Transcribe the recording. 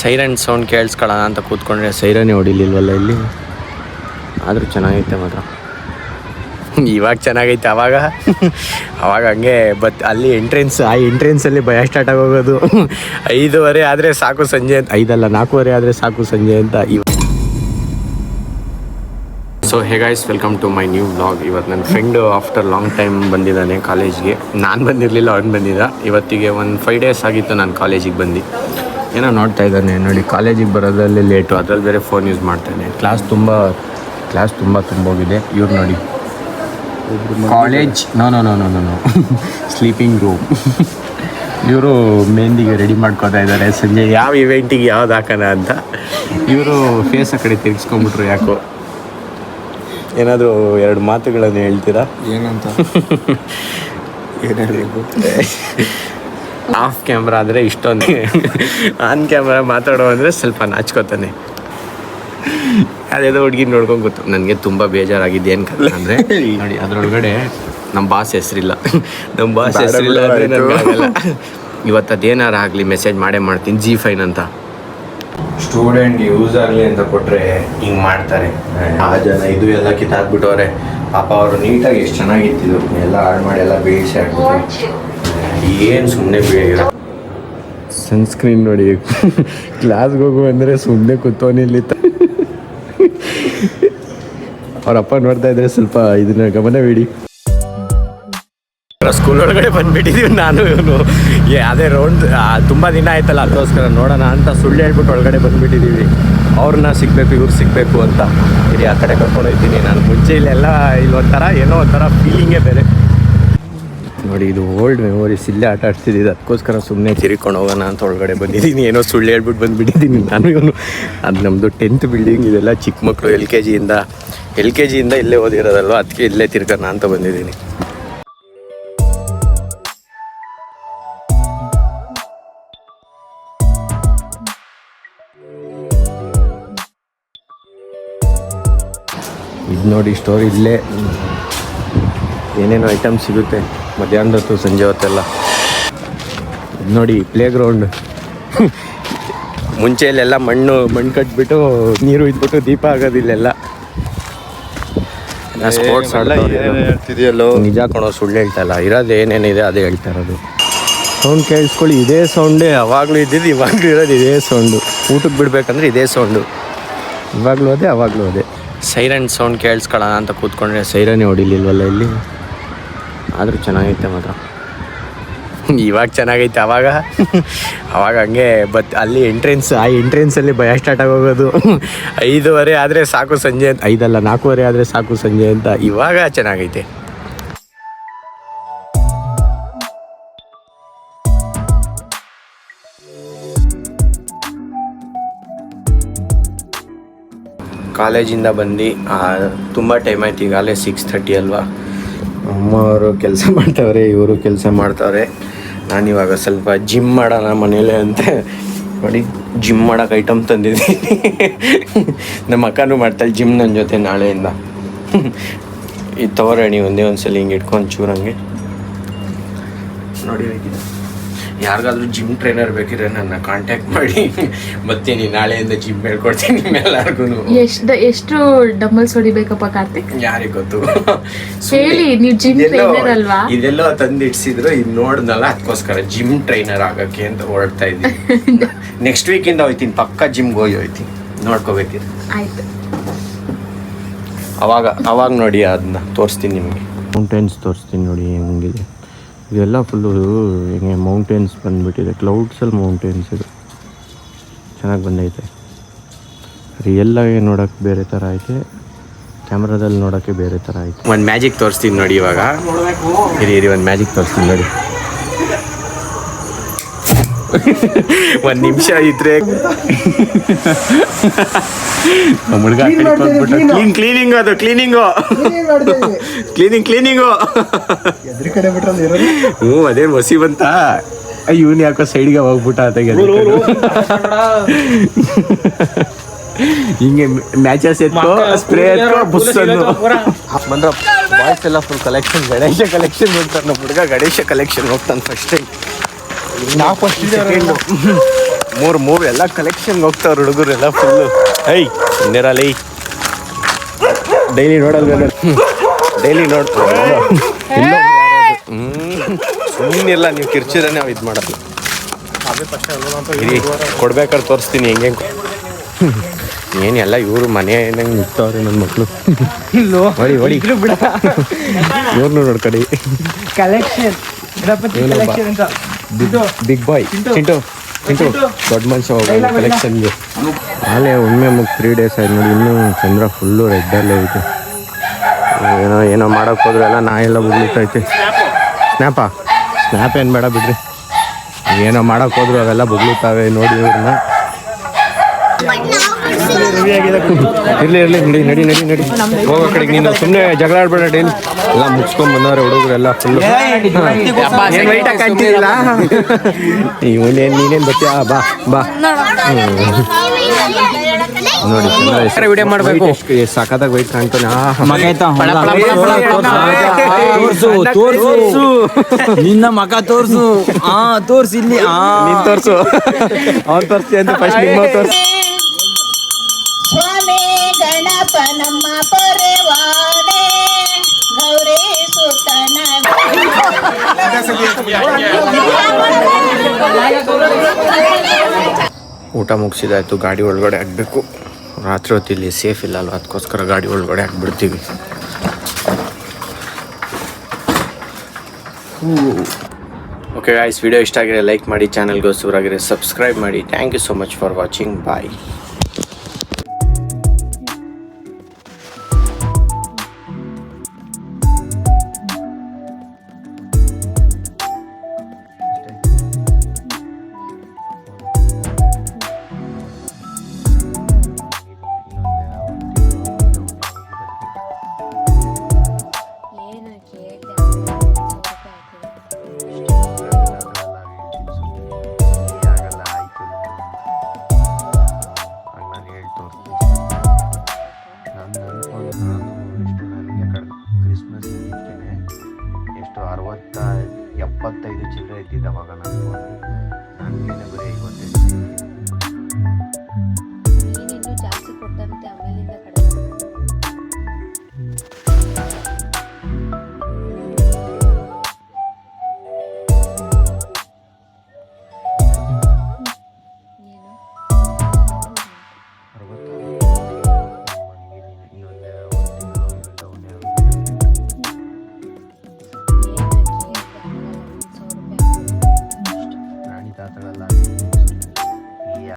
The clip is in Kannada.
ಸೈರನ್ ಸೌಂಡ್ ಕೇಳಿಸ್ಕೊಳ್ಳೋಣ ಅಂತ ಕೂತ್ಕೊಂಡ್ರೆ ಸೈರನ್ನೇ ಹೊಡಿಲಿಲ್ವಲ್ಲ ಇಲ್ಲಿ. ಆದರೂ ಚೆನ್ನಾಗೈತೆ ಮಾತ್ರ. ಇವಾಗ ಚೆನ್ನಾಗೈತೆ, ಅವಾಗ ಹಂಗೆ ಅಲ್ಲಿ ಎಂಟ್ರೆನ್ಸಲ್ಲಿ ಭಯ ಸ್ಟಾರ್ಟ್ ಆಗೋಗೋದು. 5:15 ಆದರೆ ಸಾಕು ಸಂಜೆ ಅಂತ, 4:15 ಆದರೆ ಸಾಕು ಸಂಜೆ ಅಂತ. So hey guys, welcome to my new vlog. ಇವತ್ತು ನನ್ನ ಫ್ರೆಂಡು ಆಫ್ಟರ್ ಲಾಂಗ್ ಟೈಮ್ ಬಂದಿದ್ದಾನೆ ಕಾಲೇಜ್ಗೆ. ನಾನು ಬಂದಿರಲಿಲ್ಲ, ಅವ್ನು ಬಂದಿದ್ದ. ಇವತ್ತಿಗೆ ಒಂದು 5 days ಆಗಿತ್ತು ನಾನು ಕಾಲೇಜಿಗೆ ಬಂದು. ಏನೋ ನೋಡ್ತಾ ಇದ್ದಾನೆ ನೋಡಿ, ಕಾಲೇಜಿಗೆ ಬರೋದ್ರಲ್ಲಿ ಲೇಟು, ಅದರಲ್ಲಿ ಬೇರೆ ಫೋನ್ ಯೂಸ್ ಮಾಡ್ತಾನೆ. ಕ್ಲಾಸ್ ತುಂಬ ಹೋಗಿದೆ. ಇವ್ರು ನೋಡಿ, ಕಾಲೇಜ್ ನೋ ಸ್ಲೀಪಿಂಗ್ ರೂಮ್. ಇವರು ಮೆಹಂದಿಗೆ ರೆಡಿ ಮಾಡ್ಕೋತಾ ಇದ್ದಾರೆ. ಸಂಜೆ ಯಾವ ಇವೆಂಟಿಗೆ ಯಾವ್ದು ಹಾಕೋಣ ಅಂತ. ಇವರು ಫೇಸ್ ಆ ಕಡೆ ತಿರ್ಗಿಸ್ಕೊಂಬಿಟ್ರು. ಯಾಕೋ ಏನಾದರೂ 2 ಮಾತುಗಳನ್ನು ಹೇಳ್ತೀರಾ? ಏನಂತ ಏನು ಹೇಳಬೇಕು? ಆಫ್ ಕ್ಯಾಮ್ರಾ ಆದರೆ ಇಷ್ಟೊಂದು, ಆನ್ ಕ್ಯಾಮ್ರಾ ಮಾತಾಡೋ ಅಂದರೆ ಸ್ವಲ್ಪ ನಾಚ್ಕೋತಾನೆ. ಅದೇದೋ ಹುಡುಗಿ ನೋಡ್ಕೊಂಡು ಗೊತ್ತು. ನನಗೆ ತುಂಬ ಬೇಜಾರಾಗಿದೆ ಏನು ಕಥೆ ಅಂದರೆ, ನೋಡಿ ಅದರೊಳಗಡೆ ನಮ್ಮ ಬಾಸ್ ಹೆಸರಿಲ್ಲ ಅಂದರೆ ನನಗಾಗಲ್ಲ. ಇವತ್ತು ಅದೇನಾರು ಆಗಲಿ ಮೆಸೇಜ್ ಮಾಡ್ತೀನಿ G5 ಅಂತ. ಸ್ಟೂಡೆಂಟ್ಗೆ ಯೂಸ್ ಆಗಲಿ ಅಂತ ಕೊಟ್ಟರೆ ಹಿಂಗೆ ಮಾಡ್ತಾರೆ. ಆ ಜನ ಇದು ಎಲ್ಲ ಕಿತ್ತಾಕ್ಬಿಟ್ಟವ್ರೆ. ಪಾಪ ಅವರು ನೀಟಾಗಿ ಎಷ್ಟು ಚೆನ್ನಾಗಿತ್ತಿದ್ರು, ಎಲ್ಲ ಹಾಳು ಮಾಡಿ ಎಲ್ಲ ಬೇಯಿಸಿ ಹಾಕ್ಬಿಟ್ಟು ಏನು ಸುಮ್ಮನೆ ಬೇಗ. ಸನ್ಸ್ಕ್ರೀನ್ ನೋಡಿ, ಕ್ಲಾಸ್ಗೆ ಹೋಗು ಅಂದರೆ ಸುಮ್ಮನೆ ಕೂತೋನಿಲ್ಲಿತ್ತ. ಅವರಪ್ಪ ನೋಡ್ತಾ ಇದ್ರೆ ಸ್ವಲ್ಪ ಇದನ್ನ ಗಮನವಿಡಿ. ಸ್ಕೂಲ್ ಒಳಗಡೆ ಬಂದುಬಿಟ್ಟಿದ್ದೀವಿ ನಾನು ಇವನು. ಅದೇ ರೌಂಡ್ ತುಂಬ ದಿನ ಆಯ್ತಲ್ಲ, ಅದಕ್ಕೋಸ್ಕರ ನೋಡೋಣ ಅಂತ ಸುಳ್ಳು ಹೇಳ್ಬಿಟ್ಟು ಒಳಗಡೆ ಬಂದುಬಿಟ್ಟಿದ್ದೀವಿ. ಅವ್ರನ್ನ ಸಿಗಬೇಕು, ಇವ್ರು ಸಿಗಬೇಕು ಅಂತ. ಇಲ್ಲಿ ಆ ಕಡೆ ಕರ್ಕೊಂಡು ಹೋಗ್ತೀನಿ ನಾನು. ಮುಂಚೆ ಇಲ್ಲೆಲ್ಲ ಏನೋ ಒಂಥರ ಫೀಲಿಂಗೇ ಬೇರೆ. ನೋಡಿ, ಇದು ಓಲ್ಡ್ ಮೆಮೊರೀಸ್. ಇಲ್ಲೇ ಆಟ ಆಡ್ತಿದ್ದಿದ್ದು, ಅದಕ್ಕೋಸ್ಕರ ಸುಮ್ಮನೆ ತಿರ್ಕೊಂಡು ಹೋಗೋಣ ಅಂತ ಒಳಗಡೆ ಬಂದಿದ್ದೀನಿ. ಏನೋ ಸುಳ್ಳು ಹೇಳ್ಬಿಟ್ಟು ಬಂದುಬಿಟ್ಟಿದ್ದೀನಿ ನಾನು ಇವನು. ಅದು ನಮ್ಮದು 10th ಬಿಲ್ಡಿಂಗ್. ಇದೆಲ್ಲ ಚಿಕ್ಕ ಮಕ್ಕಳು ಎಲ್ ಕೆ ಜಿಯಿಂದ ಇಲ್ಲೇ ಓದಿರೋದಲ್ವ, ಅದಕ್ಕೆ ಇಲ್ಲೇ ತಿರ್ಗೋಣ ಅಂತ ಬಂದಿದ್ದೀನಿ. ಇದು ನೋಡಿ ಸ್ಟೋರ್. ಇಲ್ಲೇ ಏನೇನೋ ಐಟಮ್ ಸಿಗುತ್ತೆ ಮಧ್ಯಾಹ್ನದ ಹೊತ್ತು, ಸಂಜೆ ಹೊತ್ತೆಲ್ಲ. ಇದು ನೋಡಿ ಪ್ಲೇ ಗ್ರೌಂಡ್. ಮುಂಚೆ ಇಲ್ಲೆಲ್ಲ ಮಣ್ಣು ಕಟ್ಬಿಟ್ಟು ನೀರು ಇದ್ಬಿಟ್ಟು ದೀಪ ಆಗೋದಿಲ್ಲೆಲ್ಲ. ಸ್ಪೋರ್ಟ್ಸ್ ಹೇಳ್ತಿದೆಯಲ್ಲೋ, ನಿಜ ಕಣೋ, ಸುಳ್ಳು ಹೇಳ್ತಾ ಇಲ್ಲ. ಇರೋದು ಏನೇನಿದೆ ಅದೇ ಹೇಳ್ತಾ ಇರೋದು. ಸೌಂಡ್ ಕೇಳಿಸ್ಕೊಳ್ಳಿ, ಇದೇ ಸೌಂಡೇ ಅವಾಗಲೂ ಇದ್ದಿದ್ದು, ಇವಾಗಲೂ ಇರೋದು ಇದೇ ಸೌಂಡು. ಊಟಕ್ಕೆ ಬಿಡಬೇಕಂದ್ರೆ ಇದೇ ಸೌಂಡು, ಇವಾಗಲೂ ಅದೇ. ಸೈರನ್ ಸೌಂಡ್ ಕೇಳಿಸ್ಕೊಳ್ಳೋಣ ಅಂತ ಕೂತ್ಕೊಂಡ್ರೆ ಸೈರನ್ನೇ ಹೊಡಿಲಿಲ್ವಲ್ಲ ಇಲ್ಲಿ. ಆದರೂ ಚೆನ್ನಾಗೈತೆ ಮಾತ್ರ. ಇವಾಗ ಚೆನ್ನಾಗೈತೆ, ಅವಾಗ ಹಂಗೆ ಅಲ್ಲಿ ಎಂಟ್ರೆನ್ಸಲ್ಲಿ ಭಯ ಸ್ಟಾರ್ಟ್ ಆಗೋಗೋದು. 5:15 ಆದರೆ ಸಾಕು ಸಂಜೆ ಅಂತ, 4:15 ಆದರೆ ಸಾಕು ಸಂಜೆ ಅಂತ. ಇವಾಗ ಚೆನ್ನಾಗೈತೆ. ಕಾಲೇಜಿಂದ ಬಂದು ತುಂಬ ಟೈಮ್ ಆಯ್ತು. ಈಗಾಗಲೇ 6:30 ಅಲ್ವಾ. ಅಮ್ಮವರು ಕೆಲಸ ಮಾಡ್ತಾವ್ರೆ, ಇವರು ಕೆಲಸ ಮಾಡ್ತಾವ್ರೆ. ನಾನಿವಾಗ ಸ್ವಲ್ಪ ಜಿಮ್ ಮಾಡೋಣ ಮನೇಲೆ ಅಂತ ನೋಡಿ, ಜಿಮ್ ಮಾಡೋಕೆ ಐಟಮ್ ತಂದಿದ್ದೀನಿ. ನಮ್ಮ ಅಕ್ಕನೂ ಮಾಡ್ತಾಳೆ ಜಿಮ್ ನನ್ನ ಜೊತೆ ನಾಳೆಯಿಂದ. ಇದು ತಗೋರಣಿ ಒಂದ್ಸಲ ಹಿಂಗೆ ಇಟ್ಕೊಂಡು ಚೂರಂಗೆ ನೋಡಿ. ಯಾರಿಗಾದ್ರೂ ಜಿಮ್ ಟ್ರೈನರ್ ಬೇಕಿದ್ರೆ ನನ್ನ ಕಾಂಟ್ಯಾಕ್ಟ್ ಮಾಡಿ, ಬರ್ತೀನಿ ನಾಳೆಯಿಂದ ಜಿಮ್ ಹೇಳ್ಕೊಡ್ತೀನಿ ನಿಮ್ಮೆಲ್ಲರಿಗೂ. ಎಷ್ಟು ಡಂಬಲ್ಸ್ ಹೊಡಿಬೇಕಪ್ಪ ಕಾರ್ತಿಕ್? ಯಾರಿಗೆ ಗೊತ್ತು, ಹೇಳಿ. ನೀವು ಜಿಮ್ ಟ್ರೈನರ್ ಅಲ್ವಾ? ಇದೆಲ್ಲ ತಂದಿಡ್ಸಿದ್ರು, ಇದು ನೋಡ್ದಲ್ಲ, ಅದಕ್ಕೋಸ್ಕರ ಜಿಮ್ ಟ್ರೈನರ್ ಆಗಕ್ಕೆ ಅಂತ ಹೊರಡ್ತಾ ಇದ್ದೀನಿ. ನೆಕ್ಸ್ಟ್ ವೀಕಿಂದ ಹೋಯ್ತೀನಿ, ಪಕ್ಕ ಜಿಮ್ಗೆ ಹೋಯ್ತೀನಿ, ನೋಡ್ಕೋಬೇಕಿದೆ. ಆಯ್ತು, ಅವಾಗ ನೋಡಿ ಅದನ್ನ ತೋರಿಸ್ತೀನಿ ನಿಮಗೆ. ಮೌಂಟೇನ್ಸ್ ತೋರಿಸ್ತೀನಿ ನೋಡಿ ಹೆಂಗಿದೆ. ಇದೆಲ್ಲ ಫುಲ್ಲು ಹಿಂಗೆ ಮೌಂಟೇನ್ಸ್ ಬಂದುಬಿಟ್ಟಿದೆ, ಕ್ಲೌಡ್ಸಲ್ಲಿ ಮೌಂಟೇನ್ಸ್. ಇದು ಚೆನ್ನಾಗಿ ಬಂದೈತೆ. ರಿಯಲ್ಲಾಗಿ ನೋಡೋಕ್ಕೆ ಬೇರೆ ಥರ ಐತೆ, ಕ್ಯಾಮ್ರಾದಲ್ಲಿ ನೋಡೋಕ್ಕೆ ಬೇರೆ ಥರ ಐತೆ. ಒಂದು ಮ್ಯಾಜಿಕ್ ತೋರಿಸ್ತೀನಿ ನೋಡಿ ಇವಾಗ. ಇರಿ ಒಂದು ಮ್ಯಾಜಿಕ್ ತೋರಿಸ್ತೀನಿ ನೋಡಿ. ಒಂದು ನಿಮಿಷ ಇದ್ರೆ ಹುಡುಗ ಕ್ಲೀನಿಂಗು ಹ್ಞೂ ಅದೇ ಮಸಿ ಬಂತ. ಇವನು ಯಾಕೋ ಸೈಡ್ಗೆ ಹೋಗ್ಬಿಟ್ಟ ಅತ್ತಾಗೆ. ಹಿಂಗೆ ಮ್ಯಾಚಸ್ ಎತ್ಕೋ, ಸ್ಪ್ರೇ ಎತ್ಕೋ, ಬುಸ್ ಬಂದ್ರ. ಬಾಯ್ಸ್ ಎಲ್ಲ ಫುಲ್ ಕಲೆಕ್ಷನ್, ಗಣೇಶ ಕಲೆಕ್ಷನ್ ಹೋಗ್ತಾರೆ. ನಮ್ಮ ಹುಡುಗ ಗಣೇಶ ಕಲೆಕ್ಷನ್ ಹೋಗ್ತಾನೆ ಫಸ್ಟ್ ಟೈಮ್. ನಾವು ಫಸ್ಟ್ ಮೂರು ಎಲ್ಲ ಕಲೆಕ್ಷನ್ಗೆ ಹೋಗ್ತಾವ್ರು ಹುಡುಗರೆಲ್ಲ ಫುಲ್ಲು. ಐ ಇನ್ನಿರಲಿ ಡೈಲಿ ನೋಡಲ್ವೇನೋ, ಡೈಲಿ ಇನ್ನಿಲ್ಲ ನೀವು ಕಿರ್ಚಿದ್ರೆ ನಾವು ಇದು ಮಾಡೋದು. ಇರಿ ಕೊಡ್ಬೇಕಾದ್ರೆ ತೋರಿಸ್ತೀನಿ ಹೆಂಗೆ ಏನೆಲ್ಲ ಇವರು ಮನೆ ಏನಂಗೆ ನಿಂತವ್ರೆ ನನ್ನ ಮಕ್ಕಳು. ಹೊಡಿ ಹೊಡಿ ಇವ್ರನ್ನೂ ನೋಡ್ಕಡಿ. ಕಲೆಕ್ಷನ್ ಬಿಗ್ ಬಾಯ್ ಚಿಂಟು ದೊಡ್ಡ ಮನುಷ್ಯ ಹೋಗೋದು ಕಲೆಕ್ಷನ್ಗೆ. ನಾಳೆ ಒಮ್ಮೆ 3 days ಆಯ್ತು ನೋಡಿ, ಇನ್ನೂ ಚಂದ್ರ ಫುಲ್ಲು ರೆಡ್ಡಲ್ಲೇ ಐತೆ. ಏನೋ ಮಾಡೋಕ್ಕೆ ಹೋದ್ರೆ ಎಲ್ಲ ನಾಯೆಲ್ಲ ಬುಗ್ಲಿಕ್ಕೈತೆ. ಸ್ನ್ಯಾಪ್ ಏನು ಬೇಡ ಬಿಡ್ರಿ, ಏನೋ ಮಾಡೋಕ್ಕೆ ಹೋದ್ರು ಅವೆಲ್ಲ ಬುಗ್ಲುತ್ತಾವೆ ನೋಡಿ ಇವ್ರನ್ನ. ಇರ್ಲಿ ನಡಿ ಹೋಗೋ ಕಡೆಗೆ. ನೀನು ಸುಮ್ಮನೆ ಜಗಳ ಆಡ್ಬೇಡ, ಡೈಲಿ ಎಲ್ಲ ಮುಗಿಸ್ಕೊಂಡ್ ಬಂದವ್ರೆ ಹುಡುಗರೆಲ್ಲ ಫುಲ್ಲು. ಇವನೇನು ನೀನೇನು ಬರ್ತೀಯಾ? ಬಾ ನೋಡಿ ವಿಡಿಯೋ ಮಾಡಬೇಕು. ಸಖತ್ತಾಗಿ ವೈಟ್ ಕಾಣ್ತಾನೆ. ತೋರ್ಸು ನಿನ್ನ ಮಗ ತೋರ್ಸು. ತೋರ್ಸು ಇಲ್ಲಿ ನೀನ್ ತೋರ್ಸು. ಅವ್ನು ತೋರಿಸ್ತೀಯ ಅಂತ ಫಸ್ಟ್ ನಿಮ್ಮ ತೋರ್ಸು. ಸ್ವಾಮಿ ಗಣಪನಮ್ಮ ಪರವಾನೆ ಗೌರಿ ಸುತನ. ಊಟ ಮುಗಿಸಿದಾಯ್ತು, ಗಾಡಿ ಒಳಗಡೆ ಹಾಕಬೇಕು. ರಾತ್ರಿ ಹೊತ್ತು ಇಲ್ಲಿ ಸೇಫ್ ಇಲ್ಲ ಅಲ್ವ, ಅದಕ್ಕೋಸ್ಕರ ಗಾಡಿ ಒಳಗಡೆ ಹಾಕ್ಬಿಡ್ತೀವಿ. ಓಕೆ ಗಾಯ್ಸ್, ವಿಡಿಯೋ ಇಷ್ಟ ಆಗಿದ್ರೆ ಲೈಕ್ ಮಾಡಿ, ಚಾನಲ್ಗೆ ಹೊಸಬರಾಗಿದ್ರೆ ಸಬ್ಸ್ಕ್ರೈಬ್ ಮಾಡಿ. Thank you so much for watching. Bye.